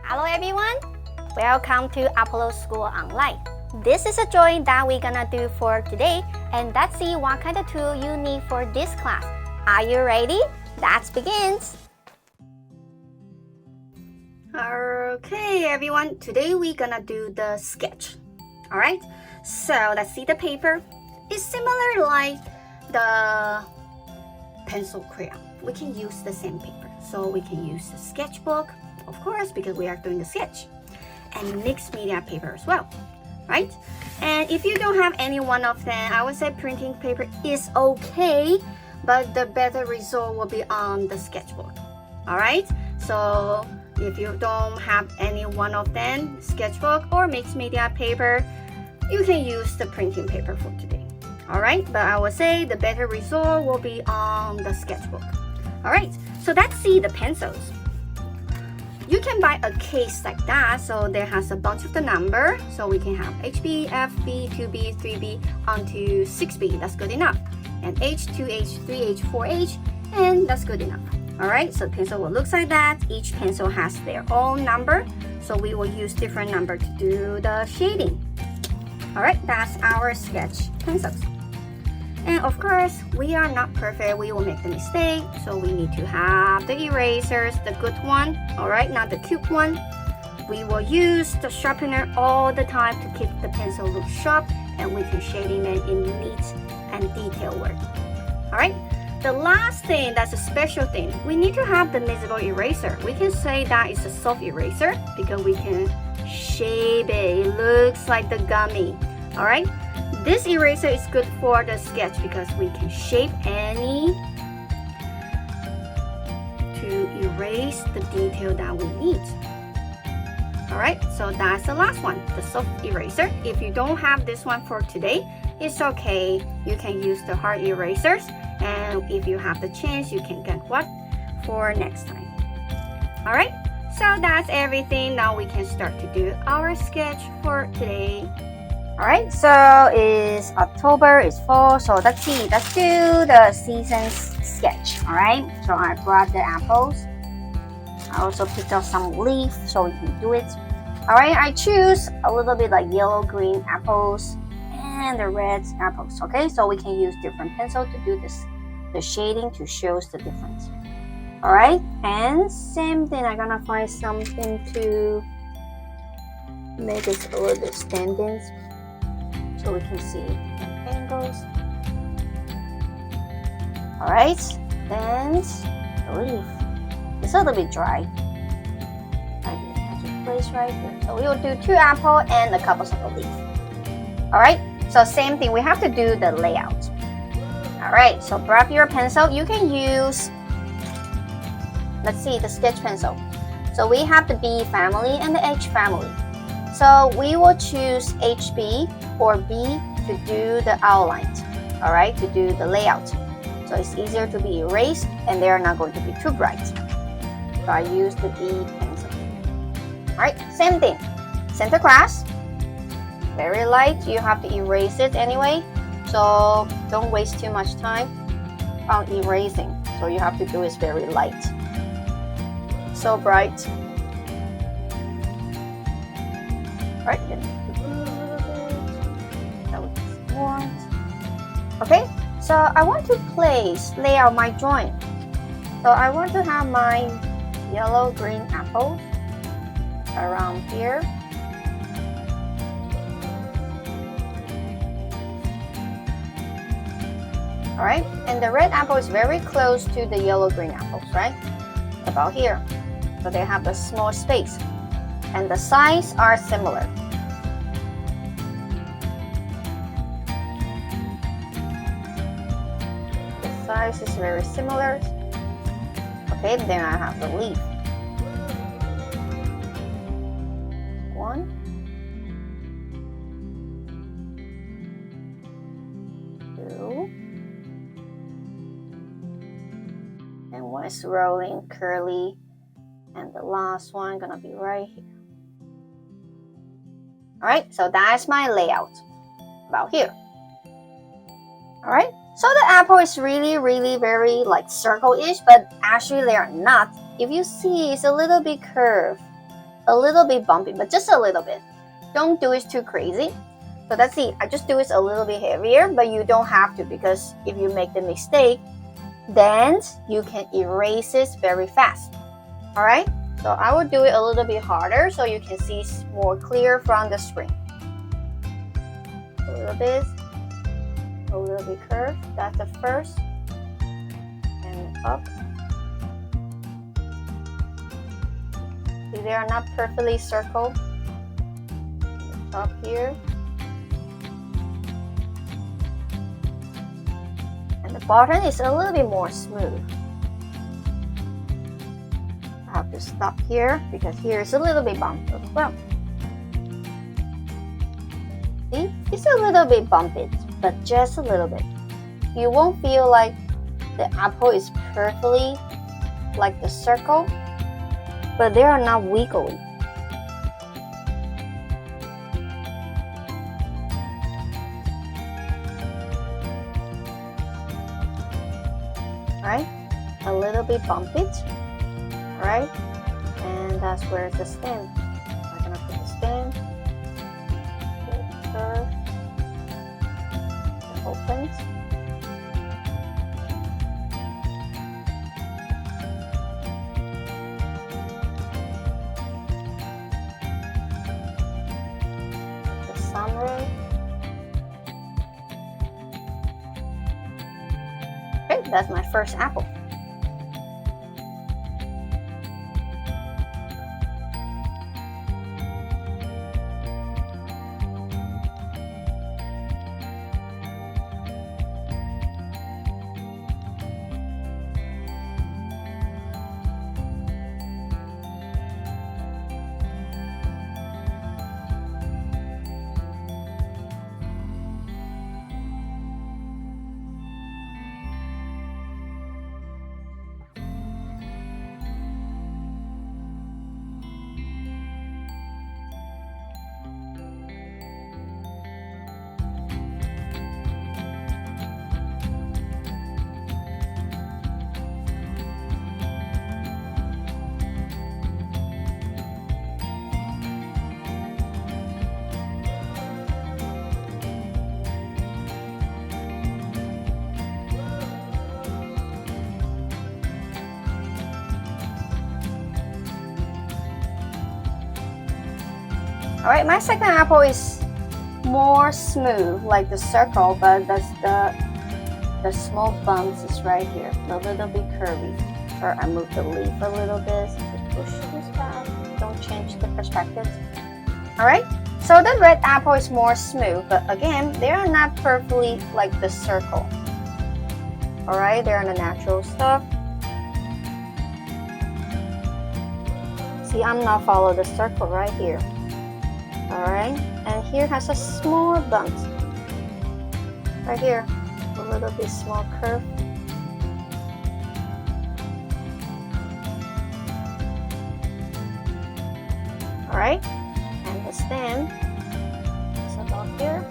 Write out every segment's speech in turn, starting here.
Hello everyone, welcome to Apollo School Online. This is a drawing that we're gonna do for today, and let's see what kind of tool you need for this class. Are you ready? Let's begin. Okay everyone, today we're gonna do the sketch. Alright, so let's see the paper. It's similar like the pencil crayon. We can use the same paper, so we can use the sketchbook, of course, because we are doing the sketch, and mixed media paper as well, right? And if you don't have any one of them, I would say printing paper is okay, but the better result will be on the sketchbook. All right, so if you don't have any one of them, sketchbook or mixed media paper, you can use the printing paper for today. All right, but I would say the better result will be on the sketchbook. All right, so let's see the pencils. You can buy a case like that, so there has a bunch of the number, so we can have HB, FB, 2B, 3B, onto 6B, that's good enough, and H, 2H, 3H, 4H, and that's good enough. Alright, so the pencil will look like that. Each pencil has their own number, so we will use different number to do the shading. Alright, that's our sketch pencils. And of course, we are not perfect, we will make the mistake, so we need to have the erasers, the good one, alright, not the cute one. We will use the sharpener all the time to keep the pencil look sharp, and we can shading it in neat and detailed work. Alright, the last thing, that's a special thing, we need to have the invisible eraser. We can say that it's a soft eraser because we can shape it, it looks like the gummy, alright. This eraser is good for the sketch because we can shape any to erase the detail that we need. Alright, so that's the last one, the soft eraser. If you don't have this one for today, it's okay. You can use the hard erasers, and if you have the chance, you can get one for next time. Alright, so that's everything. Now we can start to do our sketch for today. Alright, so it's October, it's fall, so let's see, let's do the seasons sketch. Alright, so I brought the apples. I also picked up some leaf so we can do it. Alright, I choose a little bit like yellow, green apples and the red apples. Okay, so we can use different pencil to do this, the shading to show the difference. Alright, and same thing, I'm gonna find something to make it a little bit standing, so we can see different angles. Alright, then the leaf. It's a little bit dry. Right here, I just place right here. So we will do 2 apples and a couple of the leaf. Alright, so same thing, we have to do the layout. Alright, so grab your pencil. You can use, let's see, the sketch pencil. So we have the B family and the H family. So we will choose HB or B to do the outline, all right, to do the layout. So it's easier to be erased and they're not going to be too bright. So I use the B pencil. All right, same thing, center cross, very light. You have to erase it anyway, so don't waste too much time on erasing. So you have to do it very light. So bright. Right, then that was one. Okay, so I want to lay out my drawing. So I want to have my yellow, green apples around here. All right, and the red apple is very close to the yellow, green apples, right? About here. So they have a small space, and the size are similar. The size is very similar. Okay, then I have the leaf. 1, 2, and one is rolling curly, and the last one gonna be right here. All right, so that's my layout about here. All right, So the apple is really very like circle-ish, but actually they are not. If you see, it's a little bit curved, a little bit bumpy, but just a little bit. Don't do it too crazy. So that's it. I just do it a little bit heavier, but you don't have to, because if you make the mistake, then you can erase it very fast. All right? So I will do it a little bit harder so you can see more clear from the screen. A little bit curved. That's the first. And up. See, they are not perfectly circled. Up here. And the bottom is a little bit more smooth. I have to stop here because here is a little bit bumpy as well. See, it's a little bit bumpy, but just a little bit. You won't feel like the apple is perfectly like the circle, but they are not wiggly. Right? A little bit bumpy. Right? And that's where the stem. I'm gonna put the stem. Curve. It opens. The summary. Okay, that's my first apple. Alright, my second apple is more smooth, like the circle, but that's the small bumps is right here, a little bit curvy. Or I move the leaf a little bit, just push this back, don't change the perspective. Alright, so the red apple is more smooth, but again, they are not perfectly like the circle. Alright, they're the natural stuff. See, I'm not follow the circle right here. Alright, and here has a small bump. Right here, a little bit small curve. Alright, and the stem is about here.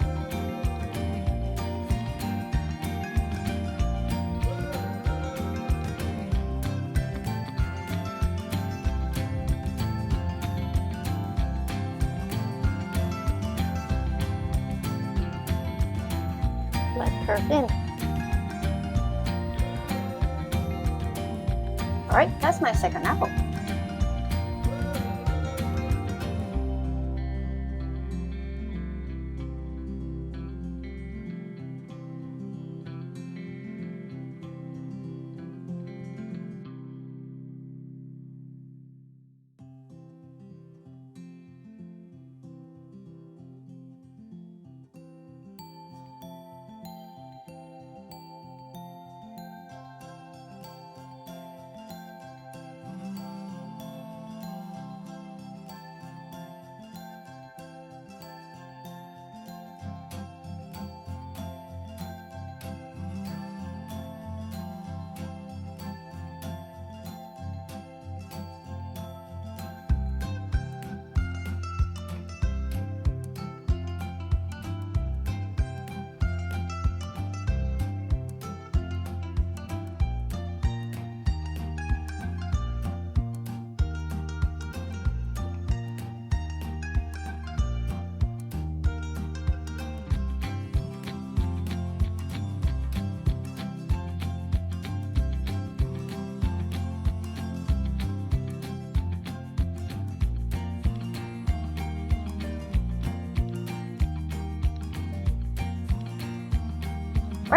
Like curve in. Alright, that's my second apple.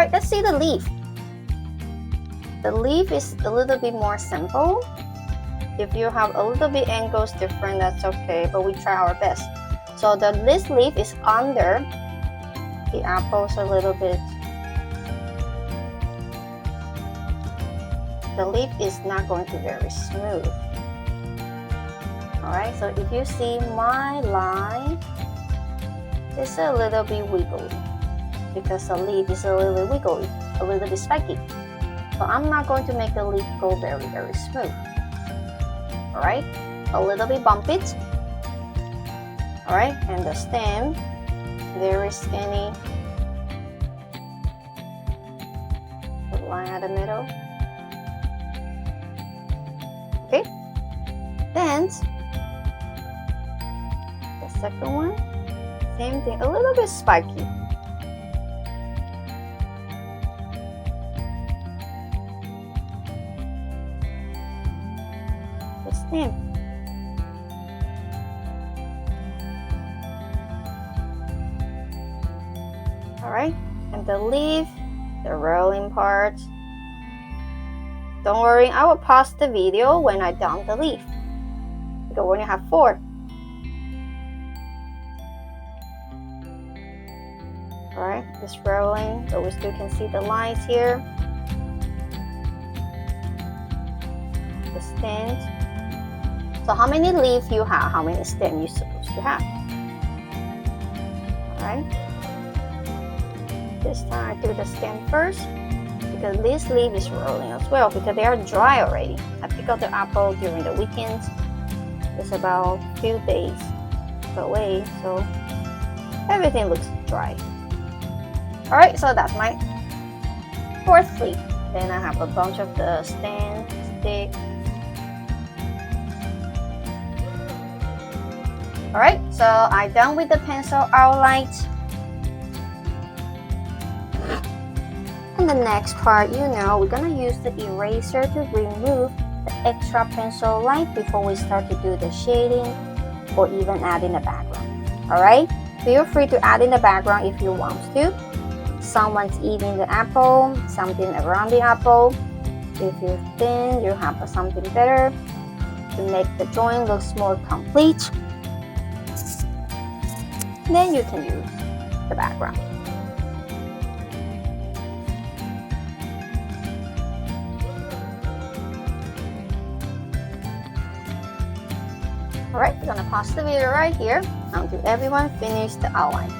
Alright, let's see the leaf. The leaf is a little bit more simple. If you have a little bit angles different, that's okay, but we try our best. So this leaf is under the apples a little bit. The leaf is not going to be very smooth. Alright, so if you see my line, it's a little bit wiggly because the leaf is a little bit wiggly, a little bit spiky. So I'm not going to make the leaf go very, very smooth. Alright, a little bit bump it. Alright, and the stem, there is any line at the middle. Okay, then the second one, same thing, a little bit spiky. The stem. Alright, and the leaf, the rolling part. Don't worry, I will pause the video when I done the leaf. Because we only have 4. Alright, it's rolling, but we still can see the lines here. The stems. So how many leaves you have? How many stems you're supposed to have? Alright. This time I do the stem first because this leaf is rolling as well because they are dry already. I pick up the apple during the weekends. It's about a few days away, so everything looks dry. Alright, so that's my 4th leaf. Then I have a bunch of the stem, stick. Alright, so I'm done with the pencil outline. And the next part, we're gonna use the eraser to remove the extra pencil line before we start to do the shading or even add in the background. Alright, feel free to add in the background if you want to. Someone's eating the apple, something around the apple. If you think you have something better to make the drawing looks more complete, then you can use the background. Alright, we're gonna pause the video right here until everyone finish the outline.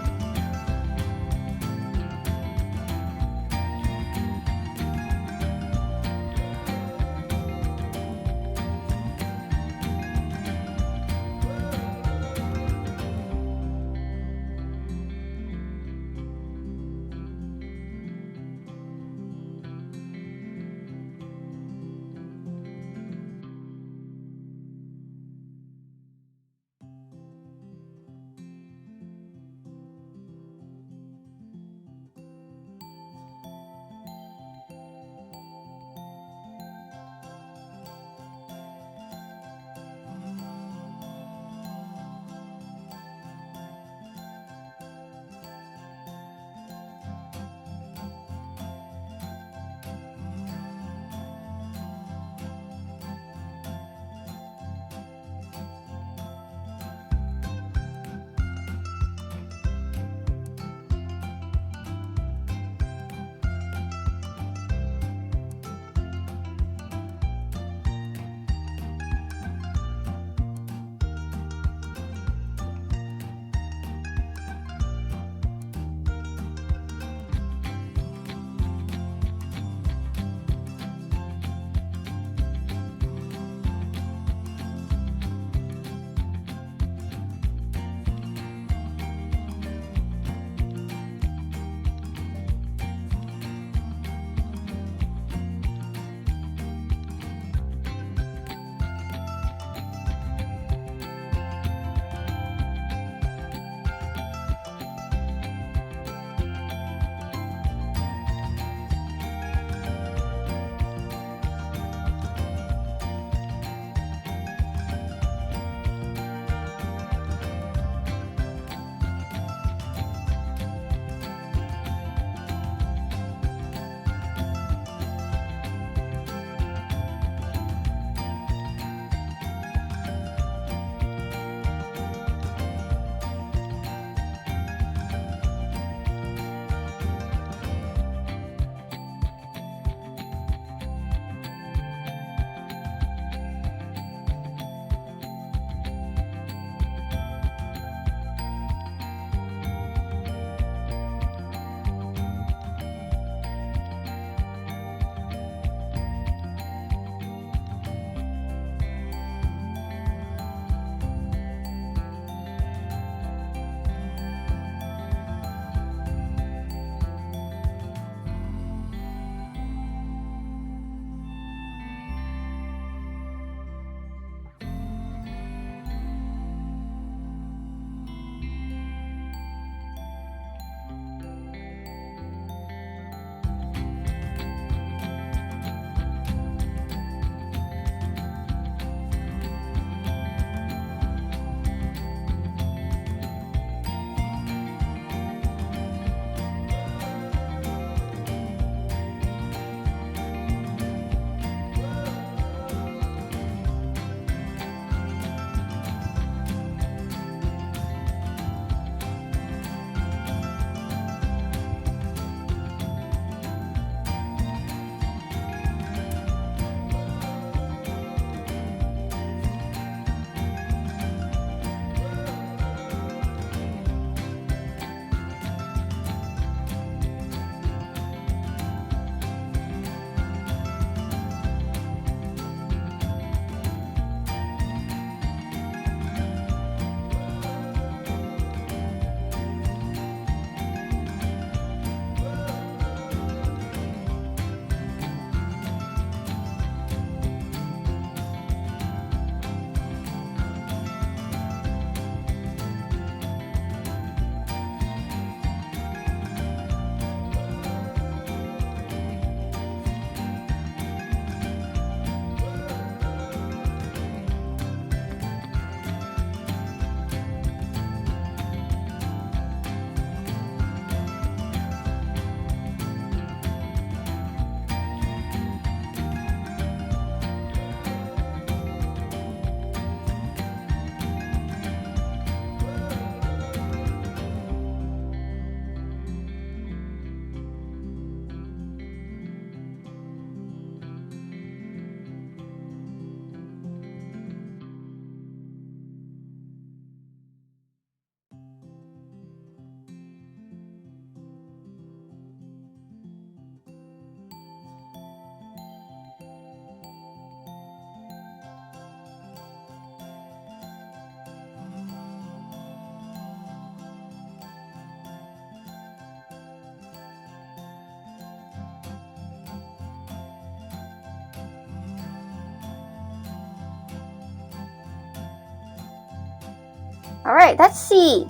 All right, let's see.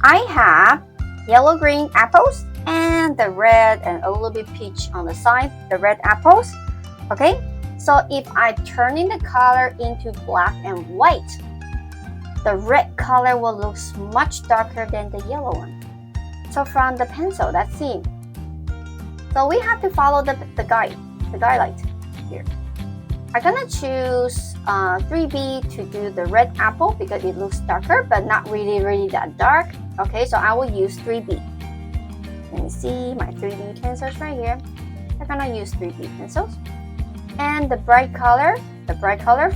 I have yellow green apples and the red and a little bit peach on the side, the red apples. Okay, so if I turn in the color into black and white, the red color will look much darker than the yellow one. So from the pencil, let's see. So we have to follow the guideline here. I'm gonna choose 3B to do the red apple because it looks darker, but not really that dark. Okay, so I will use 3B. Let me see my 3B pencils right here. I'm gonna use 3B pencils. And the bright color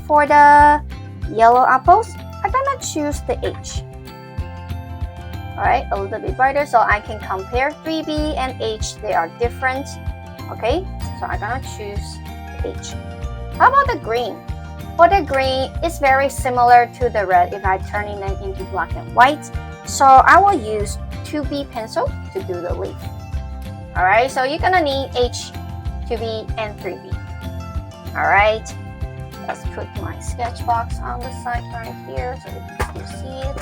for the yellow apples, I'm gonna choose the H. Alright, a little bit brighter so I can compare 3B and H. They are different. Okay, so I'm gonna choose the H. How about the green? For the green, it's very similar to the red if I turn it into black and white. So I will use 2B pencil to do the leaf. Alright, so you're gonna need H, 2B, and 3B. Alright, let's put my sketch box on the side right here so you can see it.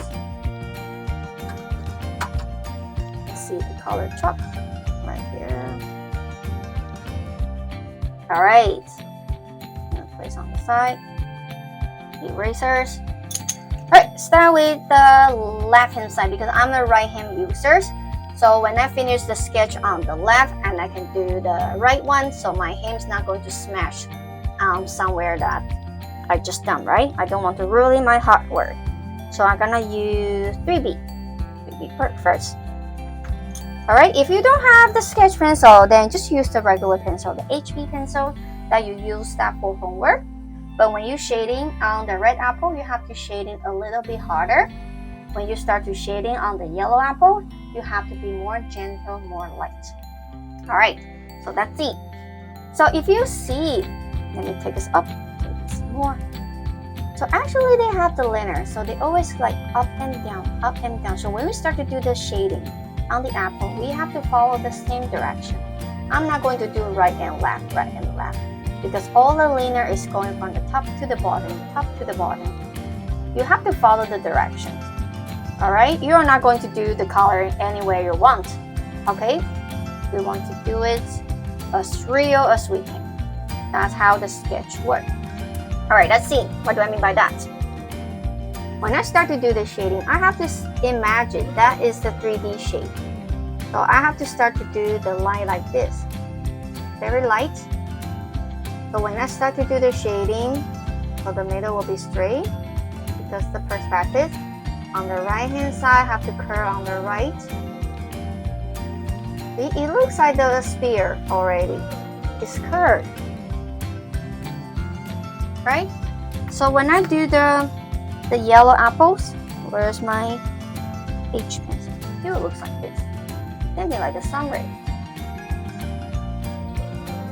Let's see the color chalk right here. Alright, I'm gonna place on the side. Erasers. Alright, start with the left hand side because I'm the right hand user. So when I finish the sketch on the left and I can do the right one, so my hand's not going to smash somewhere that I just done, right? I don't want to ruin my hard work. So I'm gonna use 3B first. Alright, if you don't have the sketch pencil, then just use the regular pencil, the HB pencil that you use that for homework. But when you're shading on the red apple, you have to shading a little bit harder. When you start to shading on the yellow apple, you have to be more gentle, more light. Alright, so that's it. So if you see, let me take this up, take this more. So actually they have the liner, so they always like up and down, up and down. So when we start to do the shading on the apple, we have to follow the same direction. I'm not going to do right and left, because all the liner is going from the top to the bottom, top to the bottom. You have to follow the directions. Alright, you are not going to do the color anywhere you want. Okay, we want to do it as real as we can. That's how the sketch works. Alright, let's see. What do I mean by that? When I start to do the shading, I have to imagine that is the 3D shape. So I have to start to do the line like this. Very light. So when I start to do the shading, so the middle will be straight because the perspective. On the right hand side, I have to curve on the right. See, it looks like the sphere already. It's curved. Right? So when I do the yellow apples, where's my H pencil? It looks like this. Maybe like a sun ray.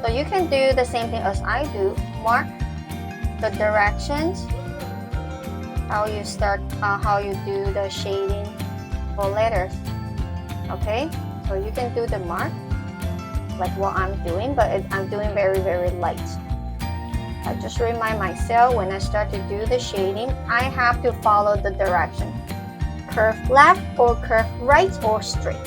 So you can do the same thing as I do. Mark the directions, how you start, how you do the shading for letters. Okay, so you can do the mark like what I'm doing, but I'm doing very light. I just remind myself when I start to do the shading, I have to follow the direction. Curve left or curve right or straight.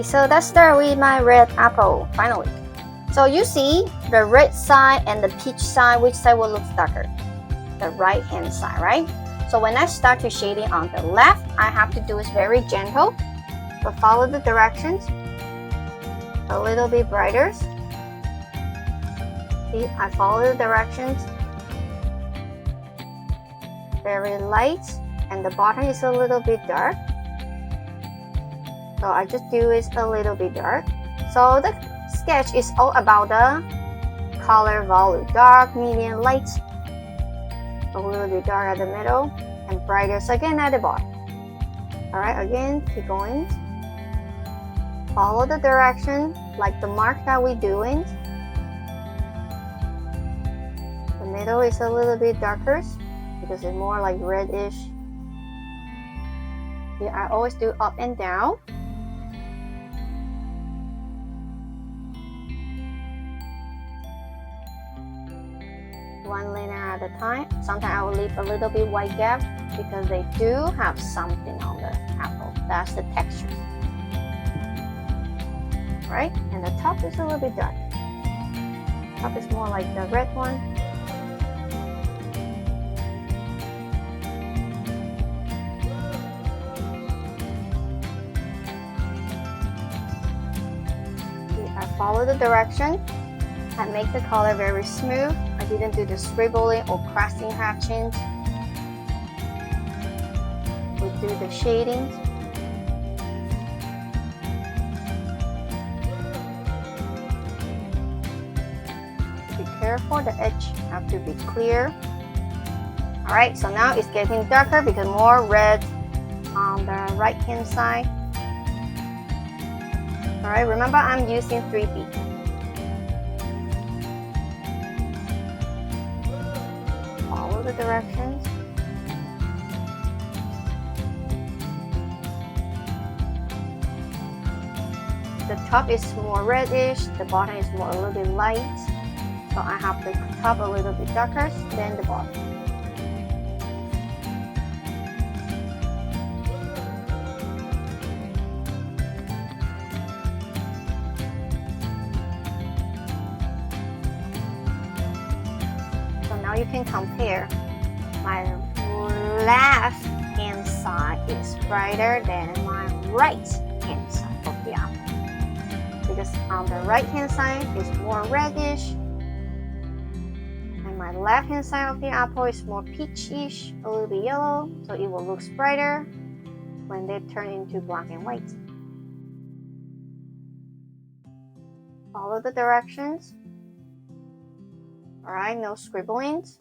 Okay, so let's start with my red apple, finally. So you see the red side and the peach side, which side will look darker? The right hand side, right? So when I start to shading on the left, I have to do is very gentle, but follow the directions. A little bit brighter. See, I follow the directions. Very light, and the bottom is a little bit dark. So I just do it a little bit dark. So the sketch is all about the color volume, dark, medium, light, a little bit dark at the middle, and brighter again at the bottom. Alright, again, keep going. Follow the direction, like the mark that we're doing. The middle is a little bit darker, because it's more like reddish. Here I always do up and down. One liner at a time. Sometimes I will leave a little bit white gap because they do have something on the apple. That's the texture. Right? And the top is a little bit dark. Top is more like the red one. I follow the direction. I make the color very smooth. I didn't do the scribbling or crossing hatching. We do the shading. Be careful, the edge have to be clear. Alright, so now it's getting darker because more red on the right hand side. Alright, remember I'm using 3B. Follow the directions. The top is more reddish, the bottom is more a little bit light. So I have the top a little bit darker than the bottom. Now you can compare. My left hand side is brighter than my right hand side of the apple. Because on the right hand side is more reddish, and my left hand side of the apple is more peachish, a little bit yellow, so it will look brighter when they turn into black and white. Follow the directions. Alright, no scribblings.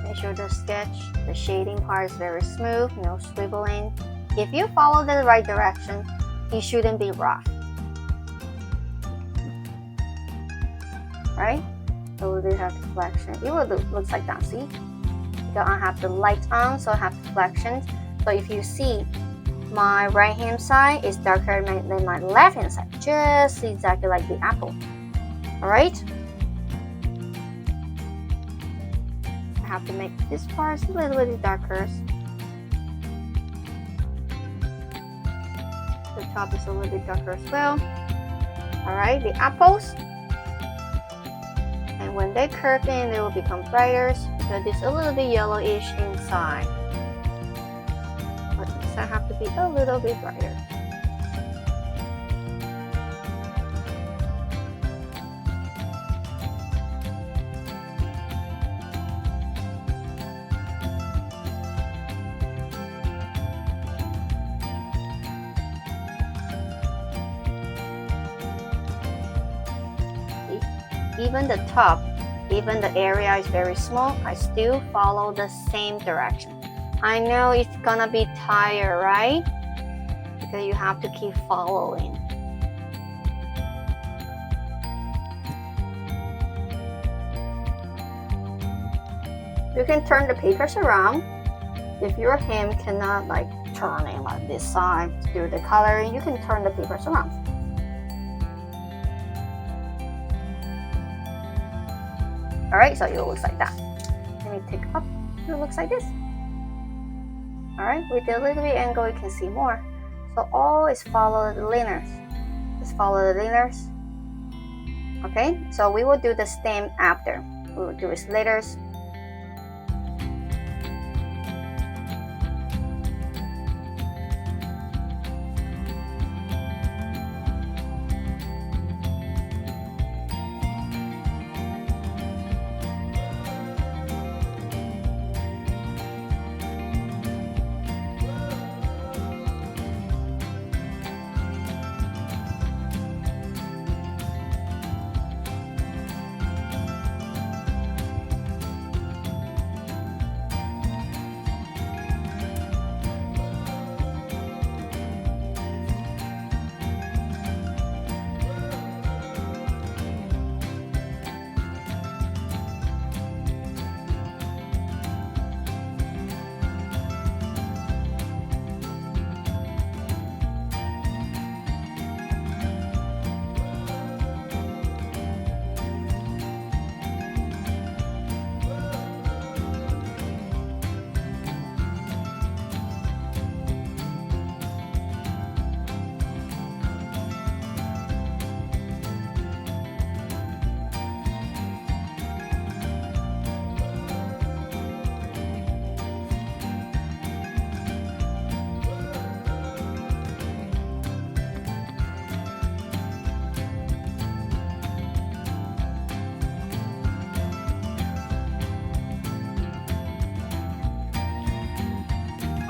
Make sure the sketch, the shading part is very smooth, no scribbling. If you follow the right direction, it shouldn't be rough. Right? So we have reflection. It will looks like that, see? Because I have the light on, so I have reflections. So if you see, my right hand side is darker than my left hand side, just exactly like the apple. Alright? Have to make this part a little bit darker. The top is a little bit darker as well. Alright, the apples. And when they curve in, they will become brighter because it's a little bit yellowish inside. But inside have to be a little bit brighter. Even the top, even the area is very small, I still follow the same direction. I know it's gonna be tired, right? that you have to keep following. You can turn the papers around. If your hand cannot like turn it like this side to do the coloring, you can turn the papers around. Alright, so it looks like that. Let me take up. It looks like this. Alright, with the little bit angle you can see more. So always follow the liners. Just follow the liners. Okay, so we will do the stem after. We will do its letters.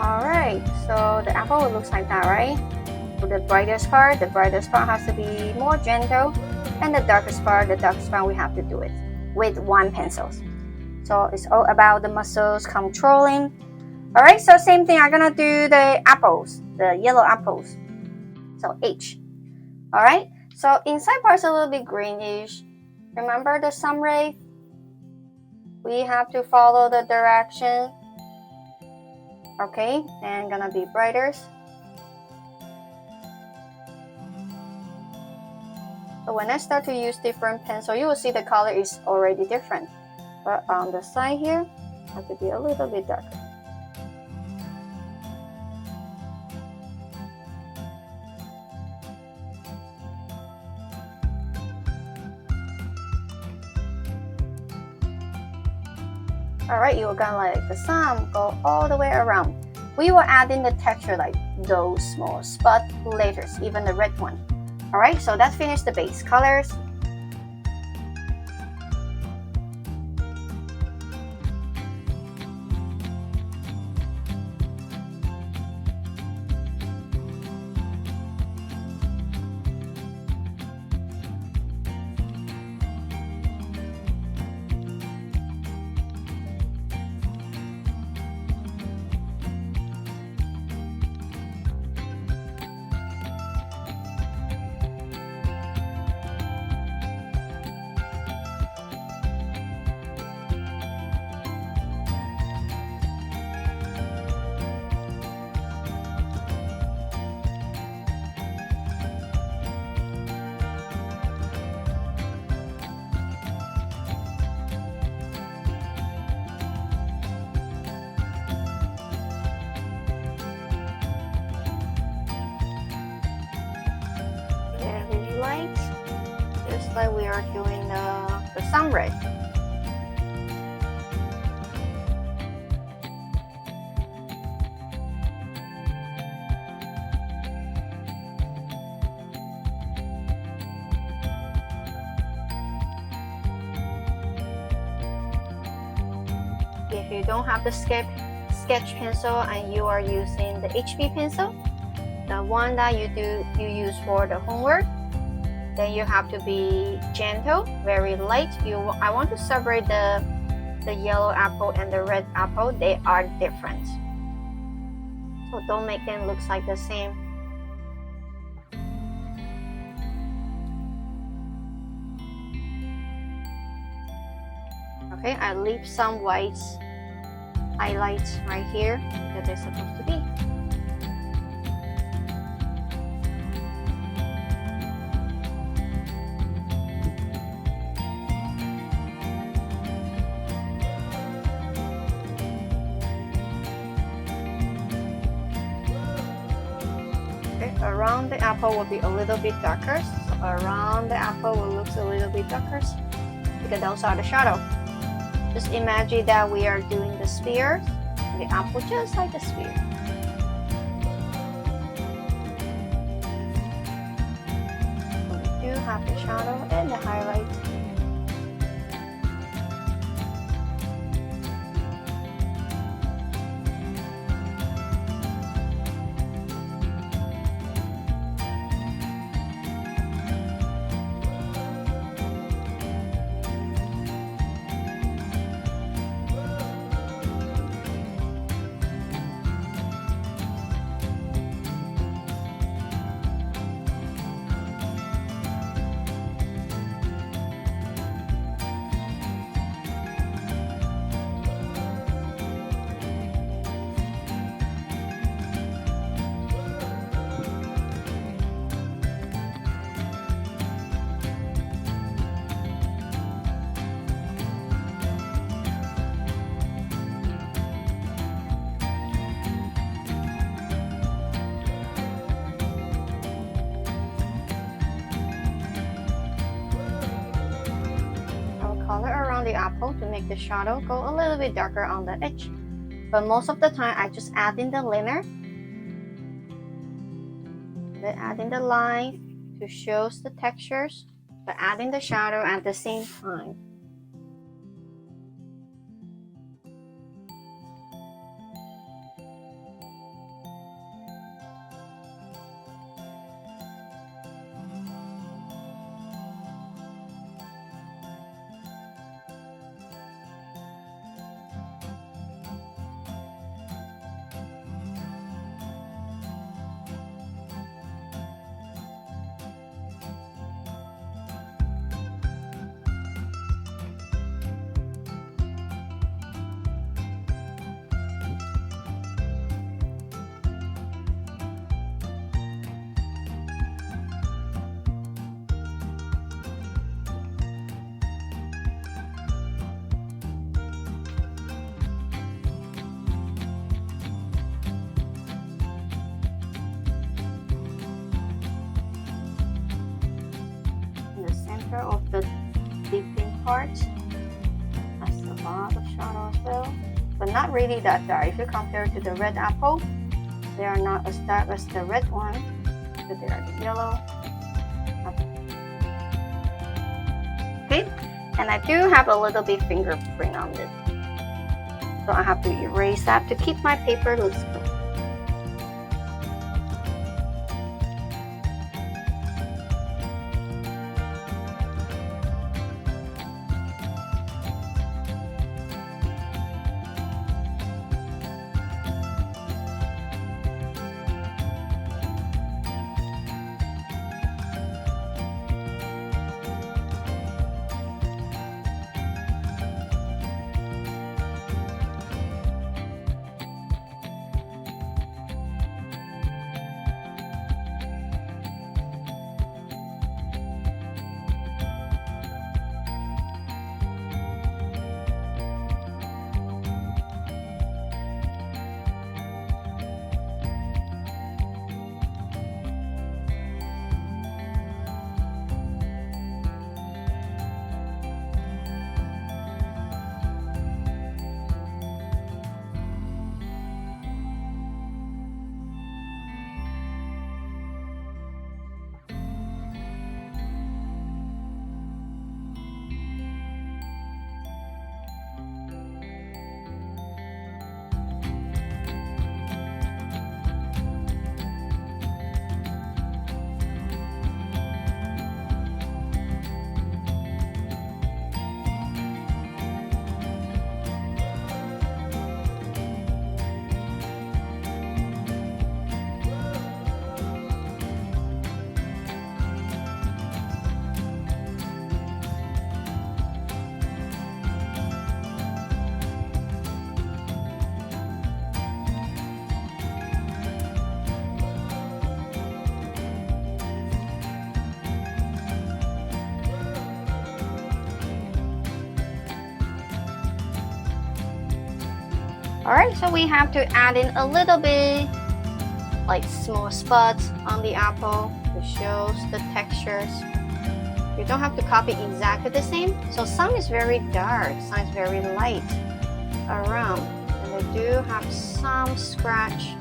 Alright, so the apple looks like that, right? For the brightest part has to be more gentle, and the darkest part we have to do it with one pencil. So it's all about the muscles controlling. Alright, so same thing, I'm gonna do the apples, the yellow apples. So H. Alright, so inside part's a little bit greenish. Remember the sun ray? We have to follow the direction. Okay, and gonna be brighter. So when I start to use different pencil, you will see the color is already different. But on the side here, have to be a little bit darker. Alright, you're gonna let the sun go all the way around. We will add in the texture like those small spot later, even the red one. Alright, so that's finished the base colors. Light, just like we are doing the sun ray. If you don't have the sketch pencil and you are using the HB pencil, the one that you use for the homework, then you have to be gentle, very light. I want to separate the yellow apple and the red apple. They are different, so don't make them look like the same. Okay, I leave some white highlights right here that they're supposed to be. Around the apple will be a little bit darker. So around the apple will look a little bit darker because those are the shadow. Just imagine that we are doing the sphere, the apple just like the sphere. So we do have the shadow and the highlight. Color around the apple to make the shadow go a little bit darker on the edge. But most of the time I just add in the liner. Then add in the line to show the textures, but adding the shadow at the same time. Of the dipping part has a lot of shadow as well, but not really that dark. If you compare to the red apple, they are not as dark as the red one, but they are the yellow. Okay, and I do have a little bit fingerprint on it, so I have to erase that to keep my paper looks good. Alright, so we have to add in a little bit like small spots on the apple to show the textures. You don't have to copy exactly the same. So some is very dark, some is very light around, and they do have some scratch.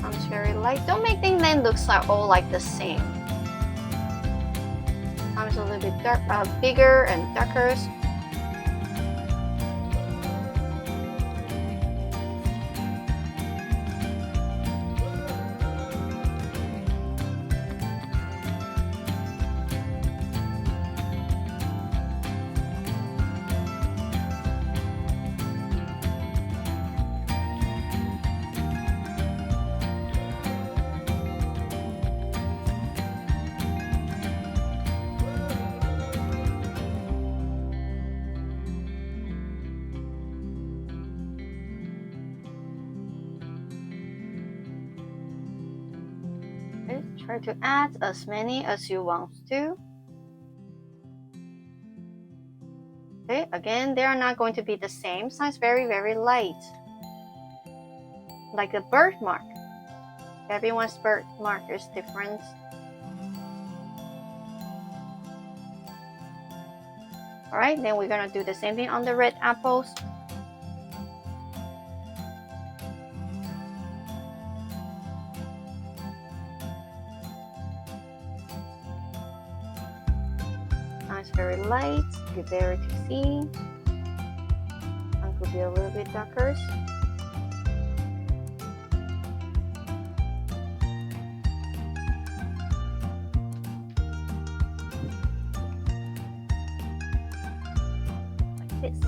Some is very light. Don't make them then looks like all like the same. Some is a little bit dark, bigger and darker. Try to add as many as you want to. Okay, again, they are not going to be the same. Some is very, very light. Like a birthmark. Everyone's birthmark is different. Alright, then we're gonna do the same thing on the red apples. It's very light, good there to see. Some could be a little bit darker. Like this.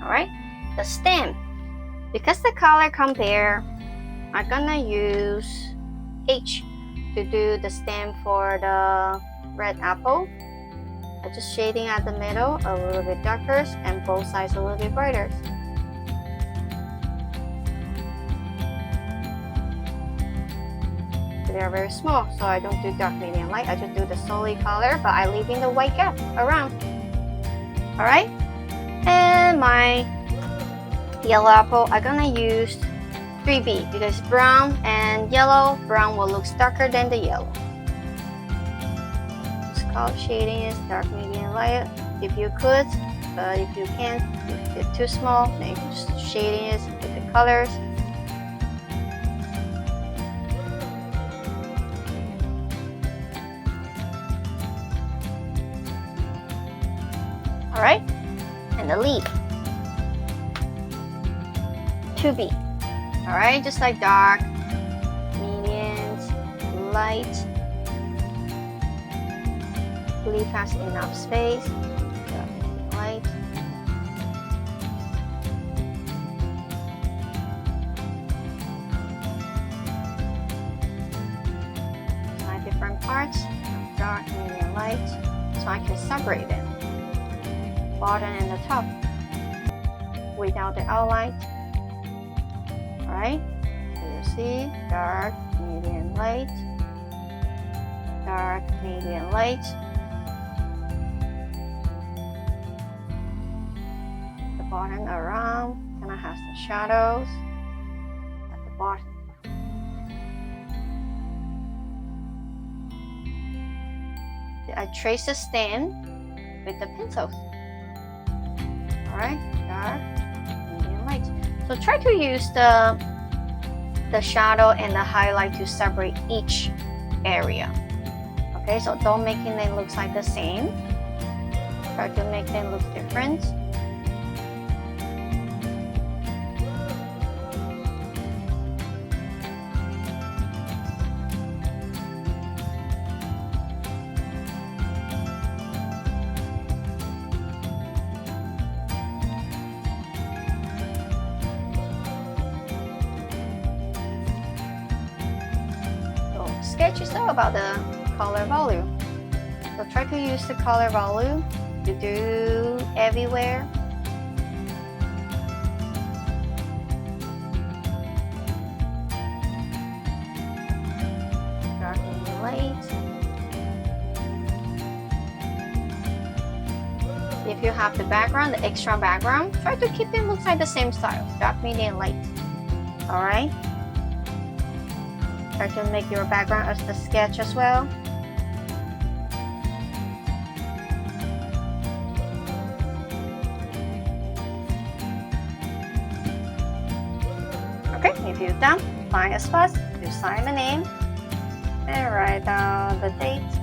Alright, the stem. Because the color compare, I'm gonna use H to do the stem for the red apple. I'm just shading at the middle a little bit darker and both sides a little bit brighter. They are very small, so I don't do dark, medium, light. I just do the solid color, but I leave in the white gap around. Alright, and my yellow apple, I'm gonna use 3B because brown and yellow, brown will look darker than the yellow. Just color shading is dark, medium, light if you could, but if you can't, if it's too small, then you can just shading it with the colors. Alright, and the leaf. 2B. Alright, just like dark, medium, light. Leaf has enough space. Dark, light. Different parts, dark, medium, light. so I can separate them. Bottom and the top without the outline. Alright, so you see dark, medium, light, dark, medium, light. The bottom around kind of has the shadows at the bottom. I trace the stem with the pencils. Alright, dark, medium, light. So try to use the shadow and the highlight to separate each area. Okay, so don't make them look like the same. Try to make them look different. Sketch is all about the color value. So try to use the color value to do everywhere. Dark and light. If you have the background, the extra background, try to keep them look like the same style. Dark, medium, light. Alright? Try to make your background as the sketch as well. Okay, if you're done, find a spot, you sign the name, and write down the date.